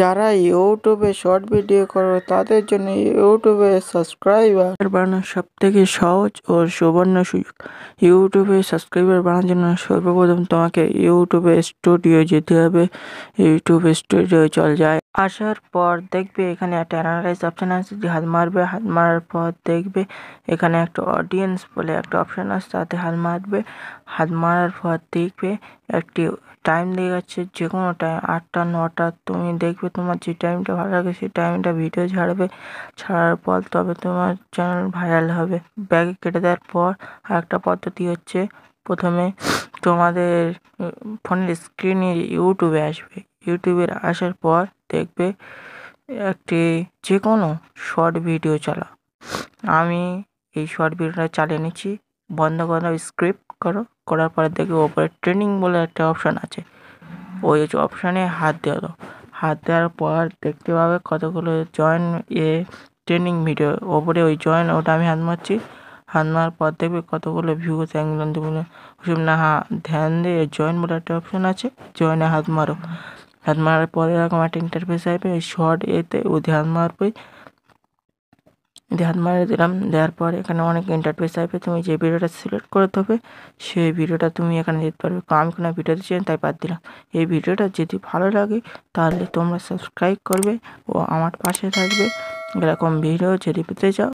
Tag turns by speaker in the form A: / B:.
A: যারা ইউটিউবে short video করে তাদের জন্য ইউটিউবে সাবস্ক্রাইবার বাড়ানোর সবথেকে সহজ ও সুবর্ণ সুযোগ। ইউটিউবে সাবস্ক্রাইবার বাড়ানোর জন্য সর্বপ্রথম তোমাকে ইউটিউবে স্টুডিও যেতে হবে। ইউটিউব স্টুডিও চলে যায়, আসার পর দেখবে এখানে একটা অ্যানালাইজ অপশান আছে, যে হাত মারবে, হাত মারার পর দেখবে এখানে একটা অডিয়েন্স বলে একটা অপশান আছে, তাতে হাত মারবে। হাত মারার পর দেখবে একটি টাইম দেখাচ্ছে, যে কোনো টাইম 8টা 9টা, তুমি দেখবে তোমার যে টাইমটা ভালো লাগে সেই টাইমটা ভিডিও ছাড়বে। ছাড়ার পর তবে তোমার চ্যানেল ভাইরাল হবে। ব্যাগে কেটে দেওয়ার পর আরেকটা পদ্ধতি হচ্ছে, প্রথমে তোমাদের ফোনের স্ক্রিনে ইউটিউবে আসবে। ইউটিউবে আসার পর দেখবে একটি যে কোনো শর্ট ভিডিও চালাও। আমি এই শর্ট ভিডিওটা চালিয়ে নিচ্ছি। বন্ধ করো, স্ক্রিপ্ট করো, করার পরে দেখবে ওপরে ট্রেনিং বলে একটা অপশান আছে, ওই অপশানে হাত দিয়ে দাও। হাত দেওয়ার পর দেখতে পাবে কতগুলো জয়েন ট্রেনিং ভিডিও, ওপরে ওই জয়েন, ওটা আমি হাত মারছি। হাত মারার পর দেখবে কতগুলো ভিউ আছে, ওসব না, ধ্যান দিয়ে জয়েন বলে একটা অপশান আছে, জয়েনে হাত মারো। হাত মারার পরে এরকম একটা ইন্টারফেস আসবে, ওই শর্ট এতে ও ধ্যান মারবে। ধ্যান মারিয়ে দিলাম, দেওয়ার পর এখানে অনেক ইন্টারফেস আসবে, তুমি যে ভিডিওটা সিলেক্ট করে দেবে সেই ভিডিওটা তুমি এখানে দিতে পারবে। আমি কোনো ভিডিও দিচ্ছি তাই বাদ দিলাম। এই ভিডিওটা যদি ভালো লাগে তাহলে তোমরা সাবস্ক্রাইব করবে ও আমার পাশে থাকবে। এরকম ভিডিও যদি পেতে চাও